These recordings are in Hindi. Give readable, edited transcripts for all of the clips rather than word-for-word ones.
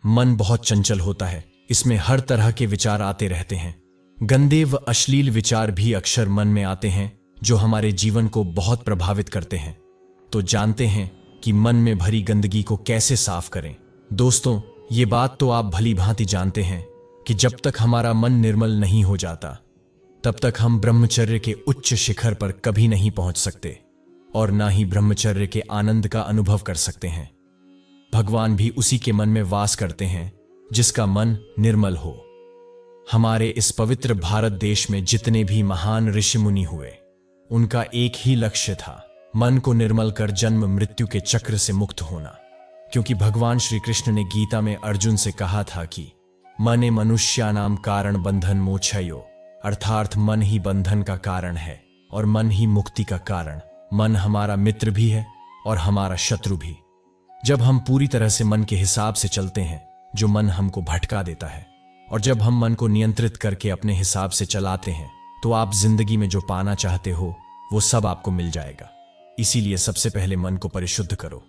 मन बहुत चंचल होता है, इसमें हर तरह के विचार आते रहते हैं। गंदे व अश्लील विचार भी अक्सर मन में आते हैं जो हमारे जीवन को बहुत प्रभावित करते हैं। तो जानते हैं कि मन में भरी गंदगी को कैसे साफ करें। दोस्तों, ये बात तो आप भली भांति जानते हैं कि जब तक हमारा मन निर्मल नहीं हो जाता तब तक हम ब्रह्मचर्य के उच्च शिखर पर कभी नहीं पहुंच सकते और ना ही ब्रह्मचर्य के आनंद का अनुभव कर सकते हैं। भगवान भी उसी के मन में वास करते हैं जिसका मन निर्मल हो। हमारे इस पवित्र भारत देश में जितने भी महान ऋषि मुनि हुए, उनका एक ही लक्ष्य था, मन को निर्मल कर जन्म मृत्यु के चक्र से मुक्त होना। क्योंकि भगवान श्री कृष्ण ने गीता में अर्जुन से कहा था कि मने मनुष्यानाम कारण बंधन मोक्षयो, अर्थात मन ही बंधन का कारण है और मन ही मुक्ति का कारण। मन हमारा मित्र भी है और हमारा शत्रु भी। जब हम पूरी तरह से मन के हिसाब से चलते हैं, जो मन हमको भटका देता है, और जब हम मन को नियंत्रित करके अपने हिसाब से चलाते हैं, तो आप जिंदगी में जो पाना चाहते हो वो सब आपको मिल जाएगा। इसीलिए सबसे पहले मन को परिशुद्ध करो।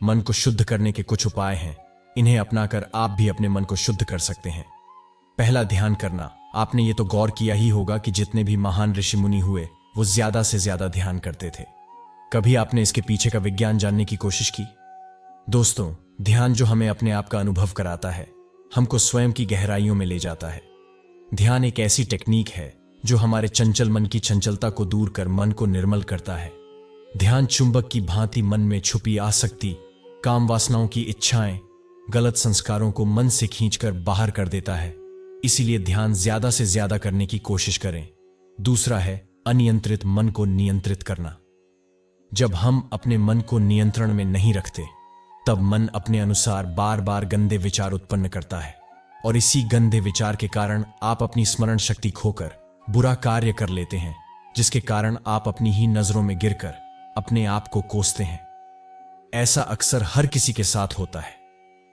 मन को शुद्ध करने के कुछ उपाय हैं, इन्हें अपनाकर आप भी अपने मन को शुद्ध कर सकते हैं। पहला, ध्यान करना। आपने ये तो गौर किया ही होगा कि जितने भी महान ऋषि मुनि हुए वो ज्यादा से ज्यादा ध्यान करते थे। कभी आपने इसके पीछे का विज्ञान जानने की कोशिश की? दोस्तों, ध्यान जो हमें अपने आप का अनुभव कराता है, हमको स्वयं की गहराइयों में ले जाता है। ध्यान एक ऐसी टेक्निक है जो हमारे चंचल मन की चंचलता को दूर कर मन को निर्मल करता है। ध्यान चुंबक की भांति मन में छुपी आसक्ति, काम वासनाओं की इच्छाएं, गलत संस्कारों को मन से खींचकर बाहर कर देता है। इसीलिए ध्यान ज्यादा से ज्यादा करने की कोशिश करें। दूसरा है अनियंत्रित मन को नियंत्रित करना। जब हम अपने मन को नियंत्रण में नहीं रखते, तब मन अपने अनुसार बार बार गंदे विचार उत्पन्न करता है और इसी गंदे विचार के कारण आप अपनी स्मरण शक्ति खोकर बुरा कार्य कर लेते हैं, जिसके कारण आप अपनी ही नजरों में गिरकर अपने आप को कोसते हैं। ऐसा अक्सर हर किसी के साथ होता है।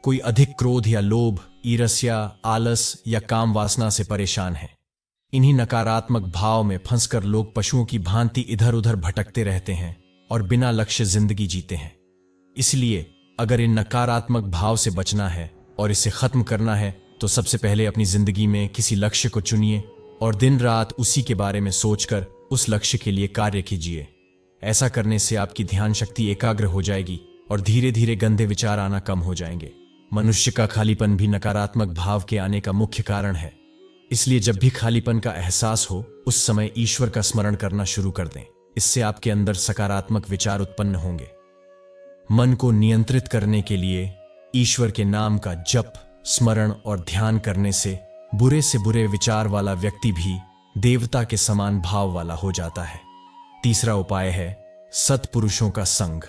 कोई अधिक क्रोध या लोभ, ईर्ष्या, आलस या काम वासना से परेशान है। इन्हीं नकारात्मक भाव में फंसकर लोग पशुओं की भांति इधर उधर भटकते रहते हैं और बिना लक्ष्य जिंदगी जीते हैं। इसलिए अगर इन नकारात्मक भाव से बचना है और इसे खत्म करना है, तो सबसे पहले अपनी जिंदगी में किसी लक्ष्य को चुनिए और दिन रात उसी के बारे में सोचकर उस लक्ष्य के लिए कार्य कीजिए। ऐसा करने से आपकी ध्यान शक्ति एकाग्र हो जाएगी और धीरे धीरे गंदे विचार आना कम हो जाएंगे। मनुष्य का खालीपन भी नकारात्मक भाव के आने का मुख्य कारण है। इसलिए जब भी खालीपन का एहसास हो, उस समय ईश्वर का स्मरण करना शुरू कर दें। इससे आपके अंदर सकारात्मक विचार उत्पन्न होंगे। मन को नियंत्रित करने के लिए ईश्वर के नाम का जप, स्मरण और ध्यान करने से बुरे विचार वाला व्यक्ति भी देवता के समान भाव वाला हो जाता है। तीसरा उपाय है सत्पुरुषों का संग।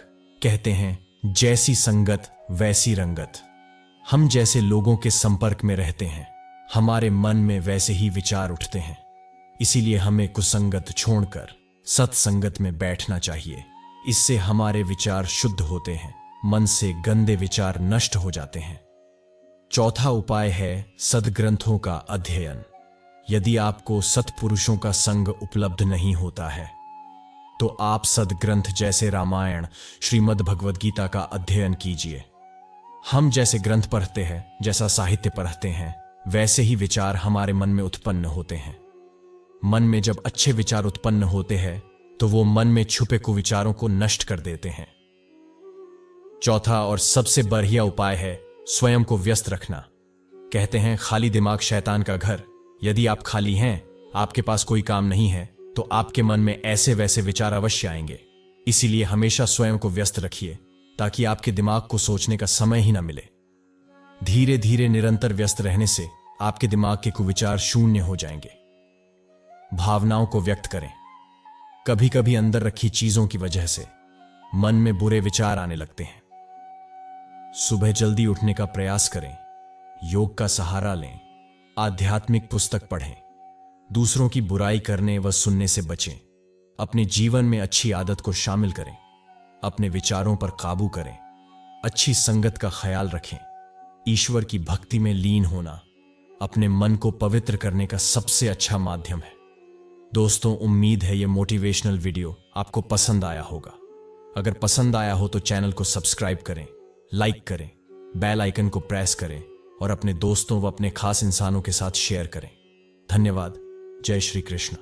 कहते हैं, जैसी संगत वैसी रंगत। हम जैसे लोगों के संपर्क में रहते हैं, हमारे मन में वैसे ही विचार उठते हैं। इसीलिए हमें कुसंगत छोड़कर सत्संगत में बैठना चाहिए। इससे हमारे विचार शुद्ध होते हैं, मन से गंदे विचार नष्ट हो जाते हैं। चौथा उपाय है सद्ग्रंथों का अध्ययन। यदि आपको सत्पुरुषों का संग उपलब्ध नहीं होता है, तो आप सद्ग्रंथ जैसे रामायण, श्रीमद् भगवद गीता का अध्ययन कीजिए। हम जैसे ग्रंथ पढ़ते हैं, जैसा साहित्य पढ़ते हैं, वैसे ही विचार हमारे मन में उत्पन्न होते हैं। मन में जब अच्छे विचार उत्पन्न होते हैं, तो वो मन में छुपे कुविचारों को नष्ट कर देते हैं। चौथा और सबसे बढ़िया उपाय है स्वयं को व्यस्त रखना। कहते हैं, खाली दिमाग शैतान का घर। यदि आप खाली हैं, आपके पास कोई काम नहीं है, तो आपके मन में ऐसे वैसे विचार अवश्य आएंगे। इसीलिए हमेशा स्वयं को व्यस्त रखिए, ताकि आपके दिमाग को सोचने का समय ही ना मिले। धीरे धीरे निरंतर व्यस्त रहने से आपके दिमाग के कुविचार शून्य हो जाएंगे। भावनाओं को व्यक्त करें। कभी कभी अंदर रखी चीजों की वजह से मन में बुरे विचार आने लगते हैं। सुबह जल्दी उठने का प्रयास करें, योग का सहारा लें, आध्यात्मिक पुस्तक पढ़ें, दूसरों की बुराई करने व सुनने से बचें, अपने जीवन में अच्छी आदत को शामिल करें, अपने विचारों पर काबू करें, अच्छी संगत का ख्याल रखें। ईश्वर की भक्ति में लीन होना अपने मन को पवित्र करने का सबसे अच्छा माध्यम है। दोस्तों, उम्मीद है ये मोटिवेशनल वीडियो आपको पसंद आया होगा। अगर पसंद आया हो तो चैनल को सब्सक्राइब करें, लाइक करें, बेल आइकन को प्रेस करें और अपने दोस्तों व अपने खास इंसानों के साथ शेयर करें। धन्यवाद। जय श्री कृष्ण।